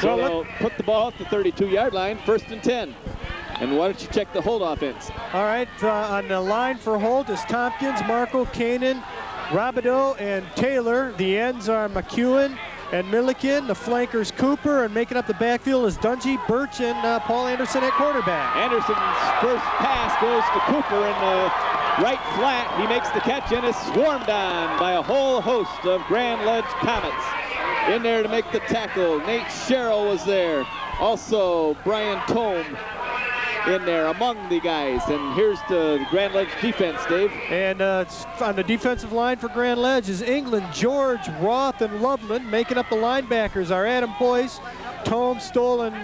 So they'll put the ball at the 32-yard line, 1st and 10. And why don't you check the hold offense? All right, on the line for hold is Tompkins, Marco, Kanan, Robideau, and Taylor. The ends are McEwen and Milliken. The flankers Cooper, and making up the backfield is Dungy, Birch, and Paul Anderson at quarterback. Anderson's first pass goes to Cooper in the right flat. He makes the catch and is swarmed on by a whole host of Grand Ledge Comets. In there to make the tackle, Nate Sherrill was there. Also, Brian Tome in there among the guys. And here's the Grand Ledge defense, Dave. And on the defensive line for Grand Ledge is England, George, Roth, and Loveland. Making up the linebackers are Adam Boyce, Tome, Stoll, and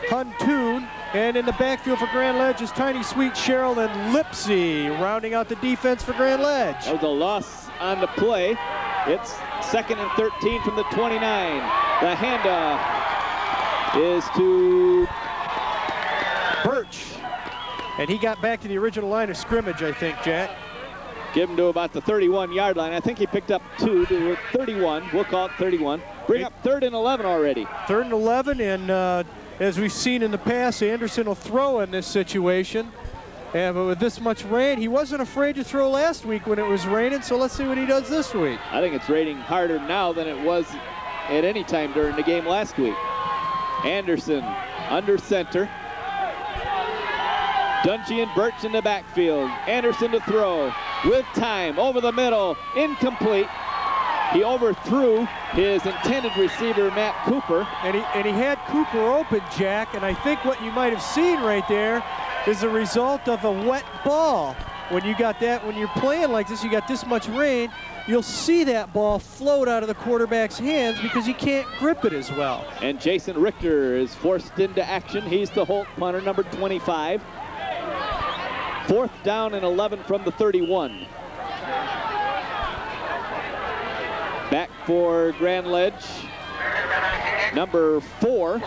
Huntoon. And in the backfield for Grand Ledge is Tiny Sweet, Sherrill, and Lipsy, rounding out the defense for Grand Ledge. That was a loss on the play. It's 2nd and 13 from the 29. The handoff is to Birch. And he got back to the original line of scrimmage, I think, Jack. Give him to about the 31-yard line. I think he picked up 2 to 31. We'll call it 31. Bring up 3rd and 11 already. 3rd and 11, and as we've seen in the past, Anderson will throw in this situation. And but with this much rain, he wasn't afraid to throw last week when it was raining, so let's see what he does this week. I think it's raining harder now than it was at any time during the game last week. Anderson under center. Dungy and Birch in the backfield. Anderson to throw with time over the middle, incomplete. He overthrew his intended receiver, Matt Cooper. And he had Cooper open, Jack, and I think what you might have seen right there is a result of a wet ball. When you got that, when you're playing like this, you got this much rain, you'll see that ball float out of the quarterback's hands because he can't grip it as well. And Jason Richter is forced into action. He's the Holt punter, number 25. 4th down and 11 from the 31. Back for Grand Ledge, number 4,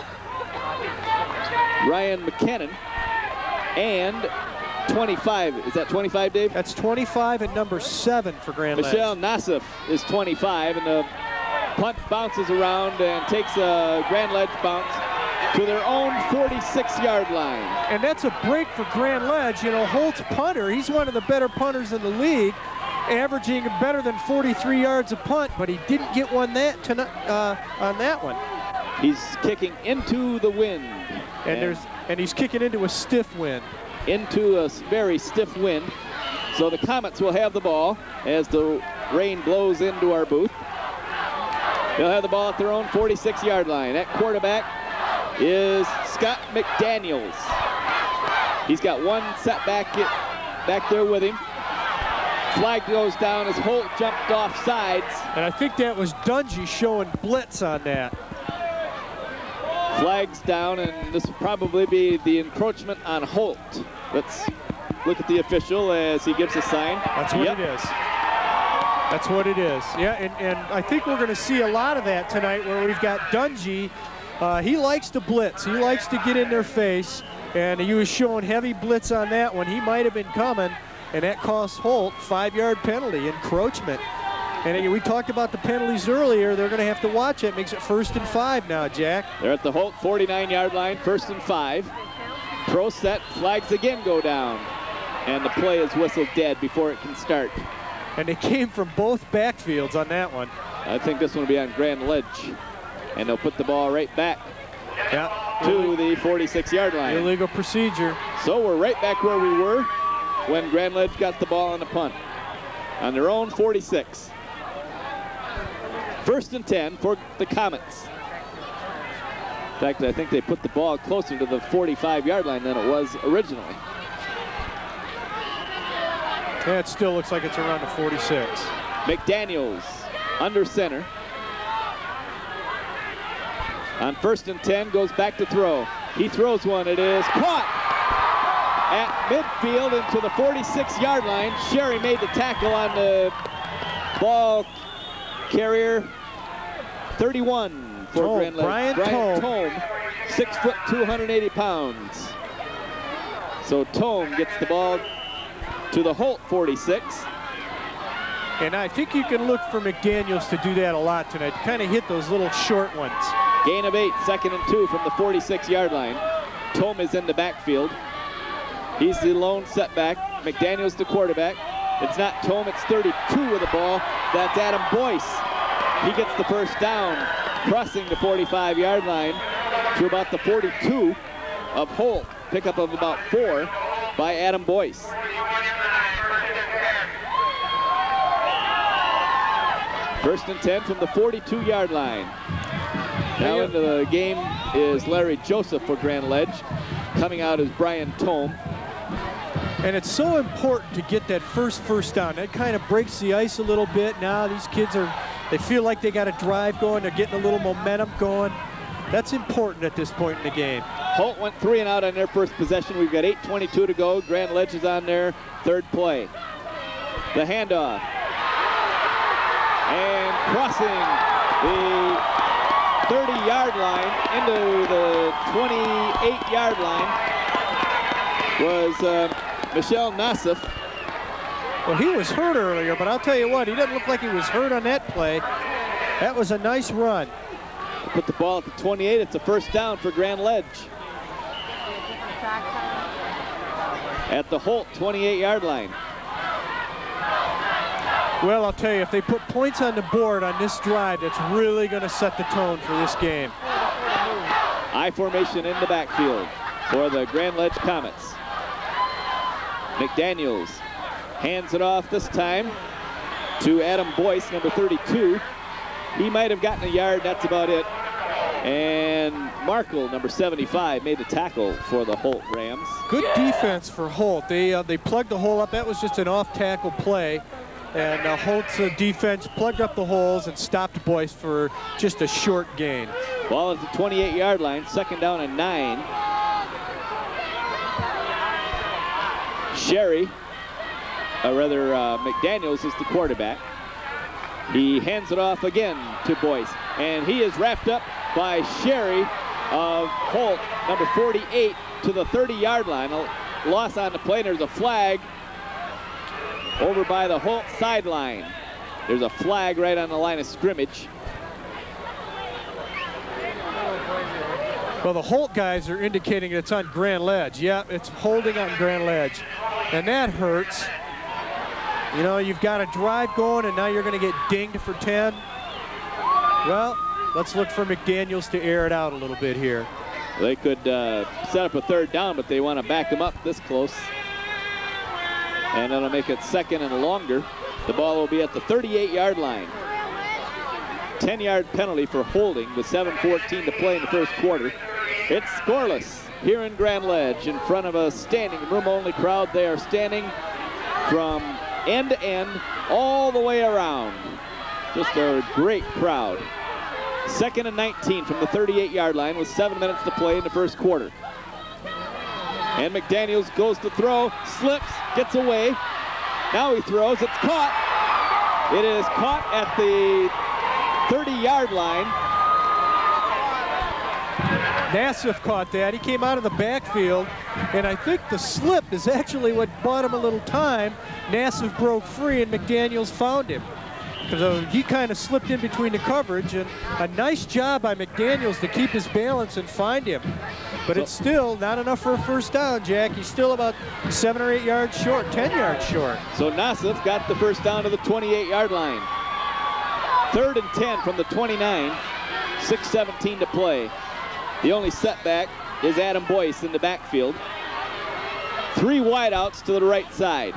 Ryan McKinnon, and 25. Is that 25, Dave? That's 25 and number 7 for Grand Ledge. Michelle Nassif is 25, and the punt bounces around and takes a Grand Ledge bounce to their own 46-yard line. And that's a break for Grand Ledge. You know, Holt's punter, he's one of the better punters in the league, averaging better than 43 yards a punt, but he didn't get one on that one. He's kicking into the wind. And he's kicking into a stiff wind. Into a very stiff wind. So the Comets will have the ball as the rain blows into our booth. They'll have the ball at their own 46-yard line. At quarterback is Scott McDaniels. He's got one setback back there with him. Flag goes down as Holt jumped off sides. And I think that was Dungy showing blitz on that. Flags down, and this will probably be the encroachment on Holt. Let's look at the official as he gives a sign. That's what it is. That's what it is. Yeah, and I think we're going to see a lot of that tonight where we've got Dungy. He likes to blitz. He likes to get in their face, and he was showing heavy blitz on that one. He might have been coming, and that cost Holt 5-yard penalty, encroachment. And we talked about the penalties earlier. They're going to have to watch it. Makes it 1st and 5 now, Jack. They're at the Holt 49-yard line, 1st and 5. Pro set, flags again go down. And the play is whistled dead before it can start. And they came from both backfields on that one. I think this one will be on Grand Ledge. And they'll put the ball right back to the 46-yard line. Illegal procedure. So we're right back where we were when Grand Ledge got the ball on the punt. On their own 46. 1st and 10 for the Comets. In fact, I think they put the ball closer to the 45-yard line than it was originally. Yeah, it still looks like it's around the 46. McDaniels under center. On 1st and 10, goes back to throw. He throws one. It is caught at midfield into the 46-yard line. Sherry made the tackle on the ball carrier. 31 for Grand Ledge. Brian Tome, 6 foot, 280 pounds. So Tome gets the ball to the Holt 46. And I think you can look for McDaniels to do that a lot tonight, to kind of hit those little short ones. Gain of 8, 2nd and 2 from the 46-yard line. Tome is in the backfield. He's the lone setback. McDaniel's the quarterback. It's not Tome, it's 32 with the ball. That's Adam Boyce. He gets the first down, crossing the 45-yard line to about the 42 of Holt. Pickup of about 4 by Adam Boyce. First and 10 from the 42-yard line. Now into the game is Larry Joseph for Grand Ledge. Coming out is Brian Tome. And it's so important to get that first down. That kind of breaks the ice a little bit. Now these kids they feel like they got a drive going. They're getting a little momentum going. That's important at this point in the game. Holt went 3 and out on their first possession. We've got 8:22 to go. Grand Ledge is on their third play. The handoff. And crossing the 30-yard line into the 28-yard line was Michelle Nassif. Well, he was hurt earlier, but I'll tell you what, he doesn't look like he was hurt on that play. That was a nice run. Put the ball at the 28. It's a first down for Grand Ledge. At the Holt 28-yard line. Well, I'll tell you, if they put points on the board on this drive, that's really going to set the tone for this game. I formation in the backfield for the Grand Ledge Comets. McDaniels hands it off this time to Adam Boyce, number 32. He might have gotten a yard, that's about it. And Markle, number 75, made the tackle for the Holt Rams. Good defense for Holt. They plugged the hole up. That was just an off-tackle play. And Holt's defense plugged up the holes and stopped Boyce for just a short gain. Ball at the 28-yard line, 2nd down and 9. Sherry, McDaniels is the quarterback. He hands it off again to Boyce, and he is wrapped up by Sherry of Holt, number 48, to the 30-yard line. A loss on the play. There's a flag over by the Holt sideline. There's a flag right on the line of scrimmage. Well, the Holt guys are indicating it's on Grand Ledge. Yeah, it's holding on Grand Ledge, and that hurts. You know, you've got a drive going, and now you're going to get dinged for 10. Well, let's look for McDaniels to air it out a little bit here. They could set up a 3rd down, but they want to back them up this close. And that'll make it 2nd and longer. The ball will be at the 38-yard line. 10-yard penalty for holding with 7:14 to play in the first quarter. It's scoreless here in Grand Ledge in front of a standing room-only crowd. They are standing from end to end all the way around. Just a great crowd. 2nd and 19 from the 38-yard line with 7 minutes to play in the first quarter. And McDaniels goes to throw, slips, gets away. Now he throws, it's caught. It is caught at the 30-yard line. Nassif caught that. He came out of the backfield, and I think the slip is actually what bought him a little time. Nassif broke free, and McDaniels found him. Because he kind of slipped in between the coverage, and a nice job by McDaniels to keep his balance and find him. But it's still not enough for a first down, Jack. He's still about 7 or 8 yards short, 10 yards short. So Nassif got the first down to the 28-yard line. 3rd and 10 from the 29, 6:17 to play. The only setback is Adam Boyce in the backfield. 3 wideouts to the right side.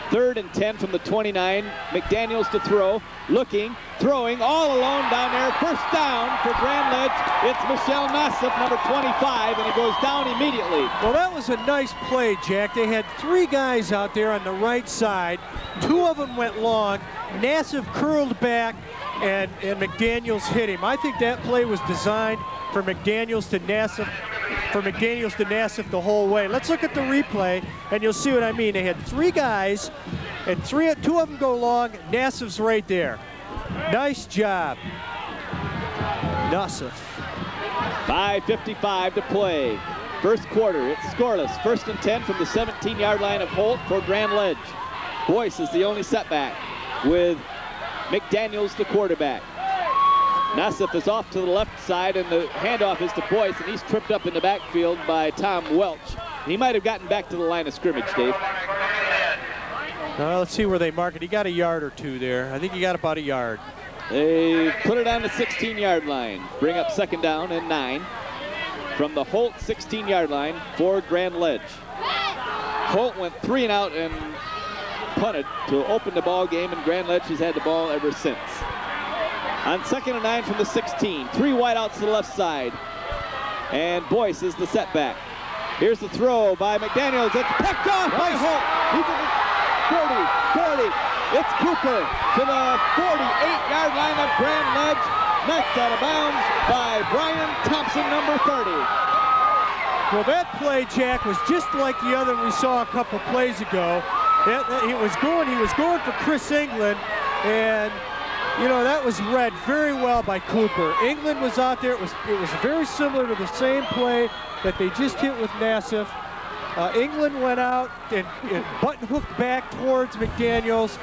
3rd and 10 from the 29. McDaniels to throw, looking, throwing, all alone down there. First down for Grand Ledge. It's Michelle Nassif, number 25, and he goes down immediately. Well, that was a nice play, Jack. They had 3 guys out there on the right side. 2 of them went long. Nassif curled back, and McDaniels hit him. I think that play was designed for McDaniels to Nassif, the whole way. Let's look at the replay, and you'll see what I mean. They had 3 guys, and 2 of them go long. Nassif's right there. Nice job, Nassif. 5:55 to play. First quarter, it's scoreless. 1st and 10 from the 17-yard line of Holt for Grand Ledge. Boyce is the only setback with McDaniels the quarterback. Nassif is off to the left side, and the handoff is to Boyce, and he's tripped up in the backfield by Tom Welch. He might have gotten back to the line of scrimmage, Dave. Let's see where they mark it. He got a yard or two there. I think he got about a yard. They put it on the 16-yard line. Bring up 2nd down and 9 from the Holt 16-yard line for Grand Ledge. Holt went 3 and out and punted to open the ball game, and Grand Ledge has had the ball ever since. On 2nd and 9 from the 16, 3 wideouts to the left side, and Boyce is the setback. Here's the throw by McDaniels. It's picked off by Holt. He's at the 40. It's Cooper to the 48-yard line of Grand Ledge. Knocked out of bounds by Brian Thompson, number 30. Well, that play, Jack, was just like the other we saw a couple plays ago. He was going for Chris England, and you know, that was read very well by Cooper. England was out there. It was very similar to the same play that they just hit with Nassif. England went out and button hooked back towards McDaniels,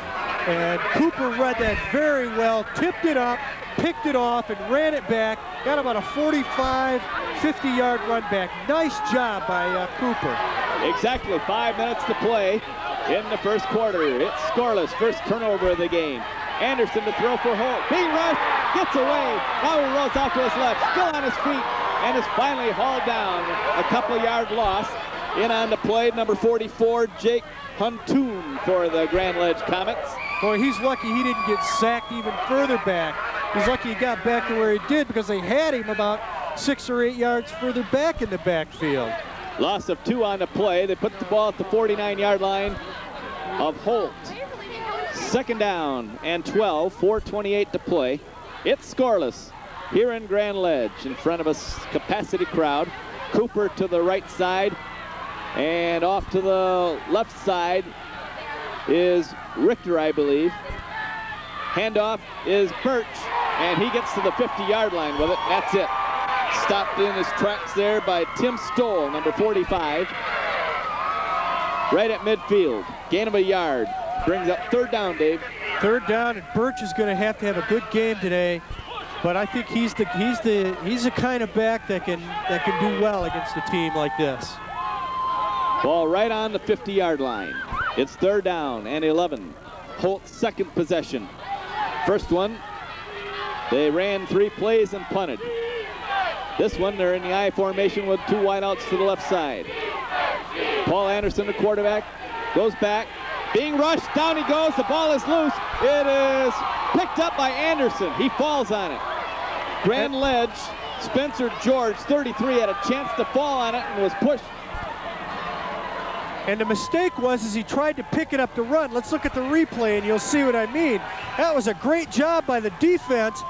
and Cooper read that very well, tipped it up, picked it off, and ran it back. Got about a 45, 50-yard run back. Nice job by Cooper. Exactly 5 minutes to play in the first quarter. It's scoreless. First turnover of the game. Anderson to throw for Holt. Being rushed, gets away. Now he rolls out to his left, still on his feet, and is finally hauled down. A couple-yard loss. In on the play, number 44, Jake Huntoon for the Grand Ledge Comets. Boy, he's lucky he didn't get sacked even further back. He's lucky he got back to where he did, because they had him about 6 or 8 yards further back in the backfield. Loss of 2 on the play. They put the ball at the 49-yard line of Holt. 2nd down and 12, 4:28 to play. It's scoreless here in Grand Ledge in front of a capacity crowd. Cooper to the right side, and off to the left side is Richter, I believe. Handoff is Birch, and he gets to the 50-yard line with it. That's it. Stopped in his tracks there by Tim Stoll, number 45. Right at midfield. Gain of a yard. Brings up 3rd down, Dave. 3rd down, and Birch is going to have a good game today. But I think he's the kind of back that can do well against a team like this. Ball right on the 50-yard line. It's 3rd down and 11. Holt's 2nd possession. First one, they ran 3 plays and punted. This one, they're in the I formation with 2 wideouts to the left side. Paul Anderson, the quarterback, goes back. Being rushed, down he goes, the ball is loose. It is picked up by Anderson. He falls on it. Grand Ledge, Spencer George, 33, had a chance to fall on it and was pushed. And the mistake was he tried to pick it up to run. Let's look at the replay and you'll see what I mean. That was a great job by the defense.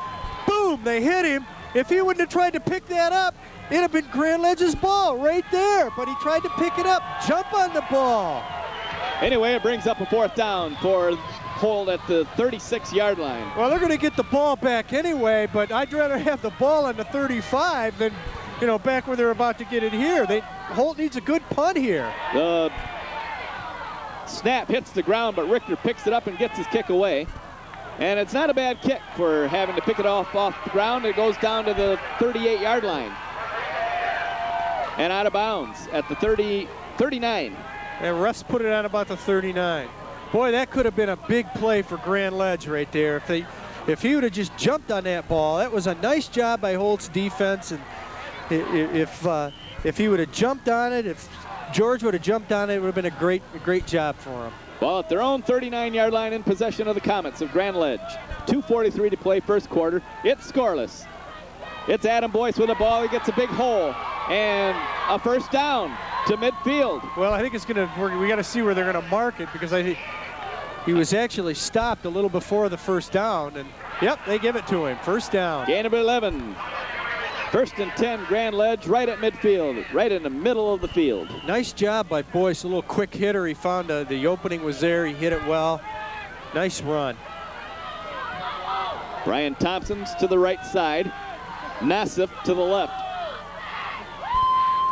Boom, they hit him. If he wouldn't have tried to pick that up, it'd have been Grand Ledge's ball right there. But he tried to pick it up, jump on the ball. Anyway, it brings up a 4th down for Holt at the 36-yard line. Well, they're going to get the ball back anyway, but I'd rather have the ball on the 35 than, you know, back where they're about to get it here. Holt needs a good punt here. The snap hits the ground, but Richter picks it up and gets his kick away. And it's not a bad kick for having to pick it off the ground. It goes down to the 38-yard line. And out of bounds at the 39. And Russ put it on about the 39. Boy, that could have been a big play for Grand Ledge right there. If he would have just jumped on that ball, that was a nice job by Holt's defense. And if he would have jumped on it, if George would have jumped on it, it would have been a great job for him. Well, at their own 39-yard line in possession of the Comets of Grand Ledge. 2:43 to play first quarter. It's scoreless. It's Adam Boyce with the ball. He gets a big hole and a 1st down to midfield. Well, I think we got to see where they're going to mark it, because I think he was actually stopped a little before the 1st down, and yep, they give it to him. 1st down. Gain of 11. 1st and 10, Grand Ledge, right at midfield, right in the middle of the field. Nice job by Boyce, a little quick hitter. He found the opening was there. He hit it well. Nice run. Brian Thompson's to the right side. Nassif to the left.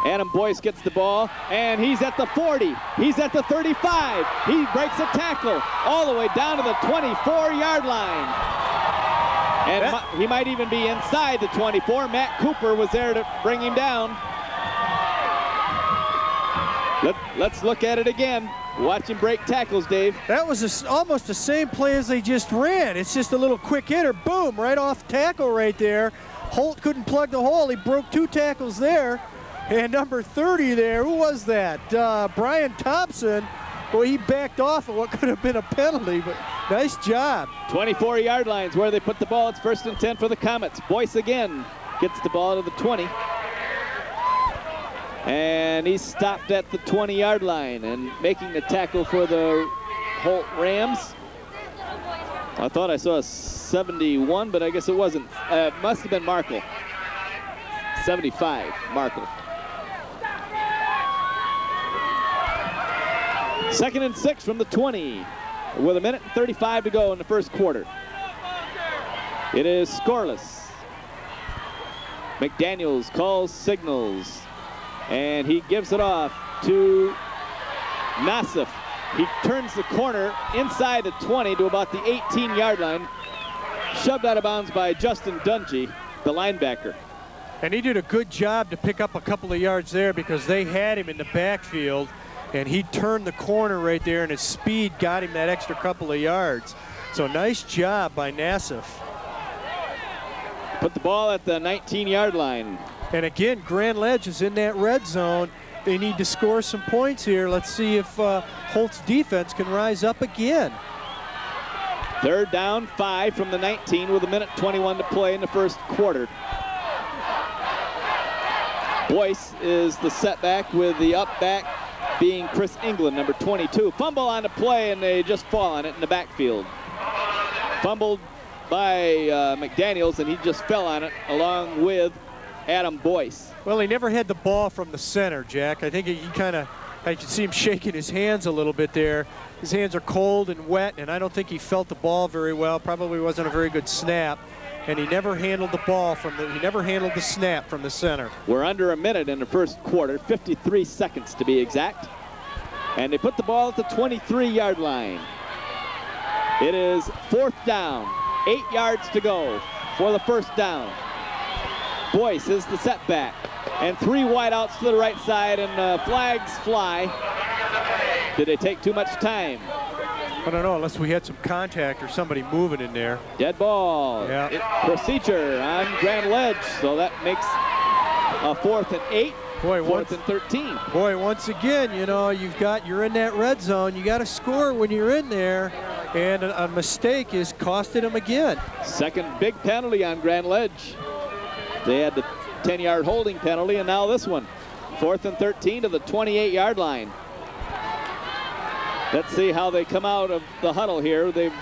Adam Boyce gets the ball, and he's at the 40. He's at the 35. He breaks a tackle all the way down to the 24-yard line. And he might even be inside the 24. Matt Cooper was there to bring him down. Let's look at it again. Watch him break tackles, Dave. That was almost the same play as they just ran. It's just a little quick hitter. Boom, right off tackle right there. Holt couldn't plug the hole. He broke 2 tackles there. And number 30 there, who was that? Brian Thompson. Well, he backed off of what could have been a penalty, but nice job. 24-yard lines where they put the ball. It's 1st and 10 for the Comets. Boyce again gets the ball to the 20. And he's stopped at the 20-yard line and making the tackle for the Holt Rams. I thought I saw a 71, but I guess it wasn't. It must have been Markle. 75, Markle. 2nd and 6 from the 20 with 1:35 to go in the first quarter. It is scoreless. McDaniels calls signals, and he gives it off to Nassif. He turns the corner inside the 20 to about the 18-yard line, shoved out of bounds by Justin Dungy, the linebacker. And he did a good job to pick up a couple of yards there because they had him in the backfield, and he turned the corner right there, and his speed got him that extra couple of yards. So nice job by Nassif. Put the ball at the 19-yard line. And again, Grand Ledge is in that red zone. They need to score some points here. Let's see if Holt's defense can rise up again. 3rd down, 5 from the 19 with 1:21 to play in the first quarter. Boyce is the setback with the up back being Chris England, number 22. Fumble on the play, and they just fall on it in the backfield. Fumbled by McDaniels, and he just fell on it along with Adam Boyce. Well, he never had the ball from the center, Jack. I think I could see him shaking his hands a little bit there. His hands are cold and wet, and I don't think he felt the ball very well. Probably wasn't a very good snap. And he never handled the ball he never handled the snap from the center. We're under a minute in the first quarter, 53 seconds to be exact. And they put the ball at the 23-yard line. It is 4th down, 8 yards to go for the first down. Boyce is the setback, and 3 wideouts to the right side, and flags fly. Did they take too much time? I don't know, unless we had some contact or somebody moving in there. Dead ball. Yeah. Procedure on Grand Ledge, so that makes a 4th and 8. Boy, 4th and 13. Boy, once again, you know, you're in that red zone. You got to score when you're in there, and a mistake is costing them again. Second big penalty on Grand Ledge. They had the 10-yard holding penalty, and now this one. 4th and 13 to the 28-yard line. Let's see how they come out of the huddle here. They've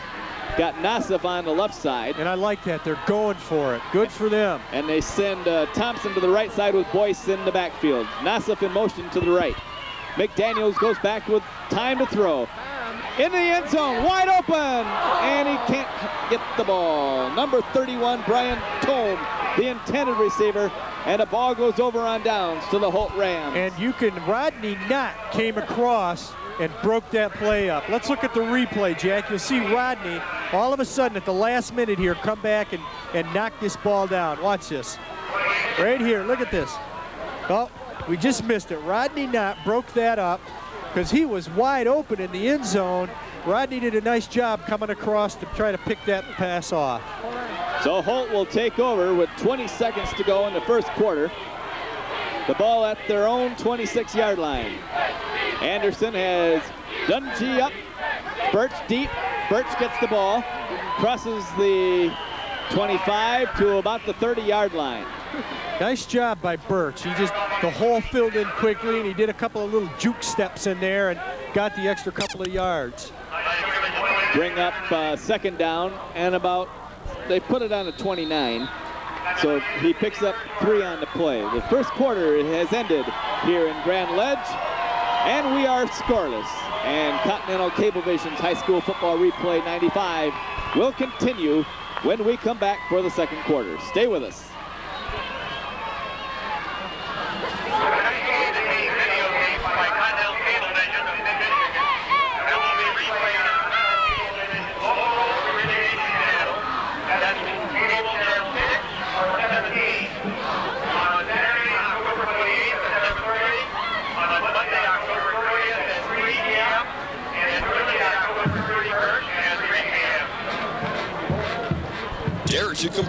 got Nassif on the left side. And I like that. They're going for it. Good for them. And they send Thompson to the right side with Boyce in the backfield. Nassif in motion to the right. McDaniels goes back with time to throw. In the end zone, wide open, and he can't get the ball. Number 31, Brian Tome, the intended receiver, and the ball goes over on downs to the Holt Rams. And Rodney Knott came across and broke that play up. Let's look at the replay, Jack. You'll see Rodney all of a sudden at the last minute here come back and knock this ball down. Watch this. Right here, look at this. Oh, we just missed it. Rodney Knott broke that up because he was wide open in the end zone. Rodney did a nice job coming across to try to pick that pass off. So Holt will take over with 20 seconds to go in the first quarter. The ball at their own 26-yard line. Anderson has Dungy up, Birch deep. Birch gets the ball, crosses the 25 to about the 30-yard line. Nice job by Birch. The hole filled in quickly, and he did a couple of little juke steps in there and got the extra couple of yards. Bring up 2nd down, and they put it on the 29. So he picks up 3 on the play. The first quarter has ended here in Grand Ledge, and we are scoreless. And Continental Cablevision's High School Football Replay 95 will continue when we come back for the second quarter. Stay with us.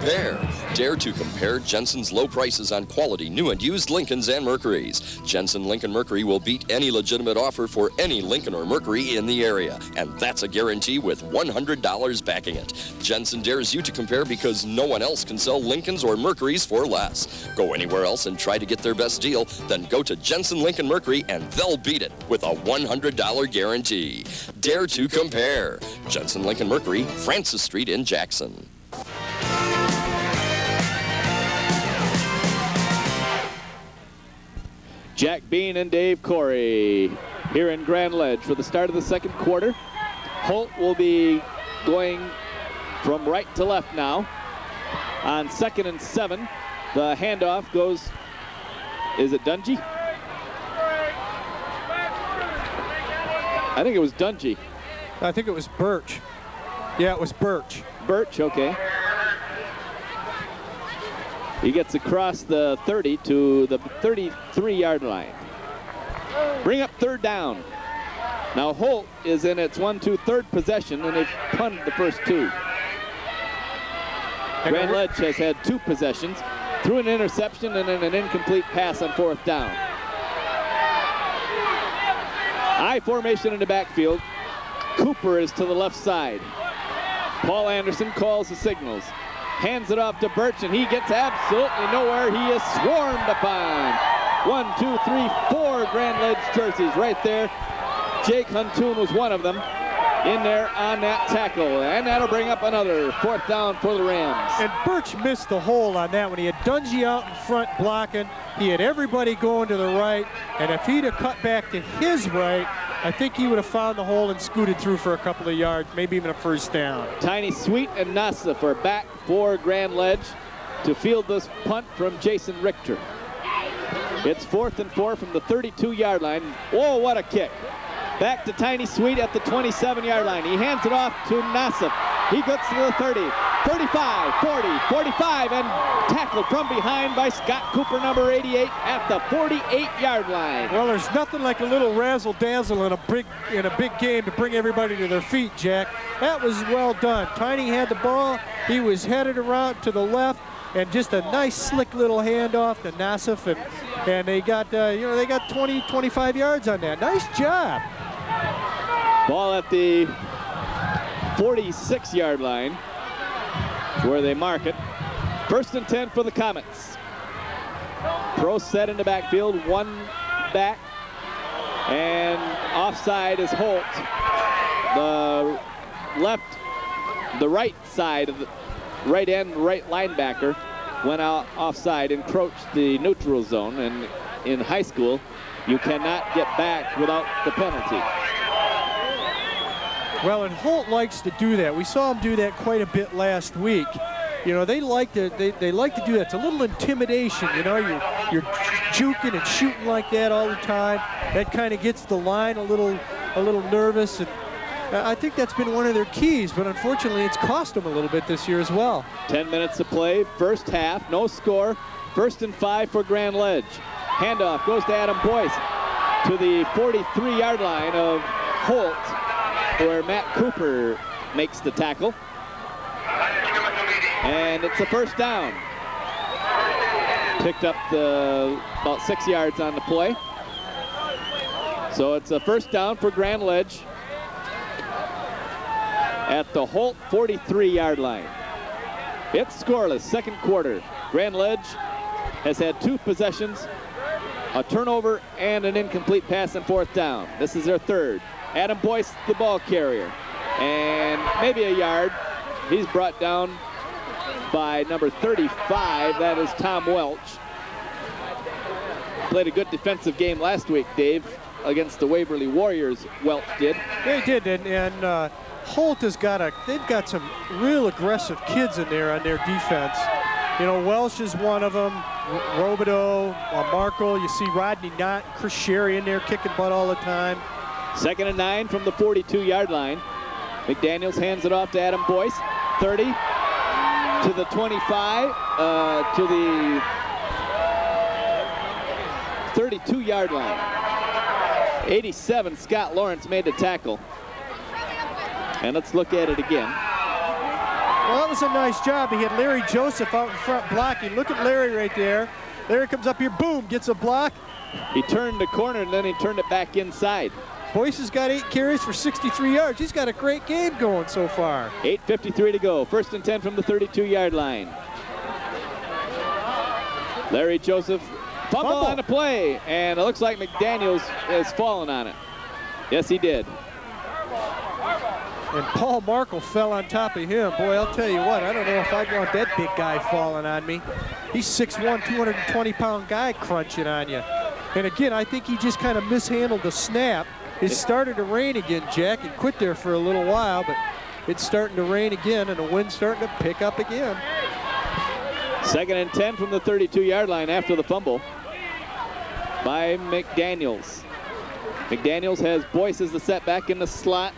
compare. Dare to compare Jensen's low prices on quality new and used Lincolns and Mercurys. Jensen Lincoln Mercury will beat any legitimate offer for any Lincoln or Mercury in the area, and that's a guarantee with $100 backing it. Jensen dares you to compare because no one else can sell Lincolns or Mercurys for less. Go anywhere else and try to get their best deal, then go to Jensen Lincoln Mercury and they'll beat it with a $100 guarantee. Dare to compare. Jensen Lincoln Mercury, Francis Street in Jackson. Jack Bean and Dave Corey here in Grand Ledge for the start of the second quarter. Holt will be going from right to left now. On 2nd and 7, the handoff goes, is it Dungy? I think it was Dungy. I think it was Birch. Yeah, it was Birch. Birch, okay. He gets across the 30 to the 33-yard line. Bring up third down. Now Holt is in its 1-2-3rd possession, and they've punted the first two. Grand Ledge has had 2 possessions, threw an interception and then an incomplete pass on 4th down. I formation in the backfield. Cooper is to the left side. Paul Anderson calls the signals. Hands it off to Birch, and he gets absolutely nowhere. He is swarmed upon. 1, 2, 3, 4 Grand Ledge jerseys right there. Jake Huntoon was one of them in there on that tackle, and that'll bring up another 4th down for the Rams. And Birch missed the hole on that one. He had Dungy out in front blocking. He had everybody going to the right, and if he'd have cut back to his right, I think he would have found the hole and scooted through for a couple of yards, maybe even a first down. Tiny Sweet and Nassif are back for Grand Ledge to field this punt from Jason Richter. It's 4th and 4 from the 32-yard line. Whoa, what a kick. Back to Tiny Sweet at the 27-yard line. He hands it off to Nassif. He gets to the 30, 35, 40, 45, and tackled from behind by Scott Cooper, number 88, at the 48-yard line. Well, there's nothing like a little razzle-dazzle in a big game to bring everybody to their feet, Jack. That was well done. Tiny had the ball. He was headed around to the left, and just a nice, slick little handoff to Nassif, and they got, they got 20, 25 yards on that. Nice job. Ball at the 46-yard line, where they mark it. 1st and 10 for the Comets. Pro set in the backfield, 1 back, and offside is Holt. The right side of the right end, right linebacker went out offside, encroached the neutral zone, and in high school, you cannot get back without the penalty. Well, and Holt likes to do that. We saw him do that quite a bit last week. You know, they like to do that. It's a little intimidation. You know, you're juking and shooting like that all the time. That kind of gets the line a little nervous, and I think that's been one of their keys. But unfortunately, it's cost them a little bit this year as well. 10 minutes to play, first half, no score. 1st and 5 for Grand Ledge. Handoff goes to Adam Boyce to the 43-yard line of Holt, where Matt Cooper makes the tackle. And it's a first down. Picked up about 6 yards on the play. So it's a first down for Grand Ledge at the Holt 43-yard line. It's scoreless, second quarter. Grand Ledge has had 2 possessions, a turnover and an incomplete pass on 4th down. This is their 3rd. Adam Boyce, the ball carrier, and maybe a yard. He's brought down by number 35. That is Tom Welch. Played a good defensive game last week, Dave, against the Waverly Warriors. Welch did. They did, and Holt has they've got some real aggressive kids in there on their defense. You know, Welsh is one of them. Robideau, Markle. You see Rodney Knott, Chris Sherry in there kicking butt all the time. 2nd and 9 from the 42-yard line. McDaniels hands it off to Adam Boyce. 30 to the 25, to the 32-yard line. 87, Scott Lawrence made the tackle. And let's look at it again. Well, that was a nice job. He had Larry Joseph out in front blocking. Look at Larry right there. Larry comes up here, boom, gets a block. He turned the corner and then he turned it back inside. Boyce has got 8 carries for 63 yards. He's got a great game going so far. 8:53 to go. 1st and 10 from the 32-yard line. Larry Joseph fumble on the play, and it looks like McDaniels has fallen on it. Yes, he did. And Paul Markle fell on top of him. Boy, I'll tell you what, I don't know if I'd want that big guy falling on me. He's 6'1", 220-pound guy crunching on you. And again, I think he just kind of mishandled the snap. It started to rain again, Jack. It quit there for a little while, but it's starting to rain again, and the wind's starting to pick up again. 2nd and 10 from the 32-yard line after the fumble by McDaniels. McDaniels has Boyce as the setback. In the slot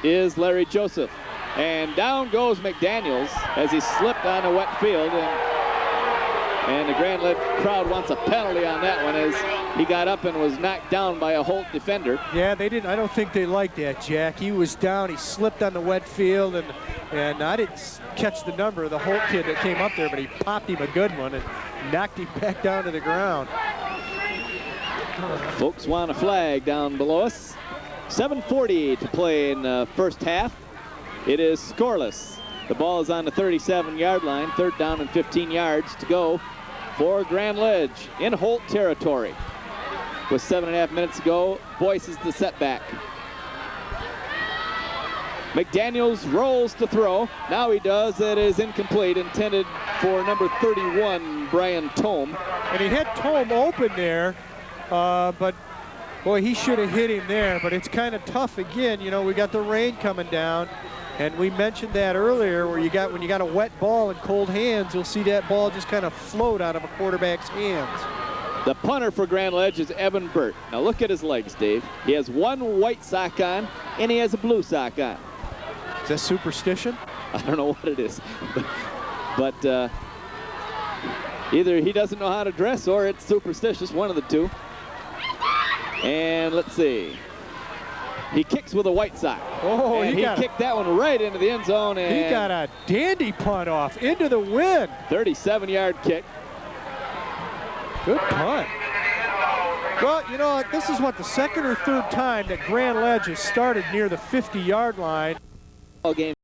is Larry Joseph. And down goes McDaniels as he slipped on a wet field. And the Grand Ledge crowd wants a penalty on that one as he got up and was knocked down by a Holt defender. Yeah, they didn't. I don't think they liked that, Jack. He was down. He slipped on the wet field, and I didn't catch the number of the Holt kid that came up there, but he popped him a good one and knocked him back down to the ground. Folks want a flag down below us. 7:40 to play in the first half. It is scoreless. The ball is on the 37-yard line. 3rd down and 15 yards to go for Grand Ledge in Holt territory. With 7.5 minutes to go, Boyce is the setback. McDaniels rolls to throw. Now he does. It is incomplete, intended for number 31, Brian Tome. And he had Tome open there, but boy, he should have hit him there. But it's kind of tough again. You know, we got the rain coming down. And we mentioned that earlier, where when you got a wet ball in cold hands, you'll see that ball just kind of float out of a quarterback's hands. The punter for Grand Ledge is Evan Burt. Now look at his legs, Dave. He has one white sock on, and he has a blue sock on. Is that superstition? I don't know what it is. but either he doesn't know how to dress or it's superstitious, one of the two. And let's see. He kicks with a white sock. Oh, and he kicked that one right into the end zone. And he got a dandy punt off into the wind. 37-yard kick. Good punt. Well, you know, this is what, the 2nd or 3rd time that Grand Ledge has started near the 50-yard line. All game.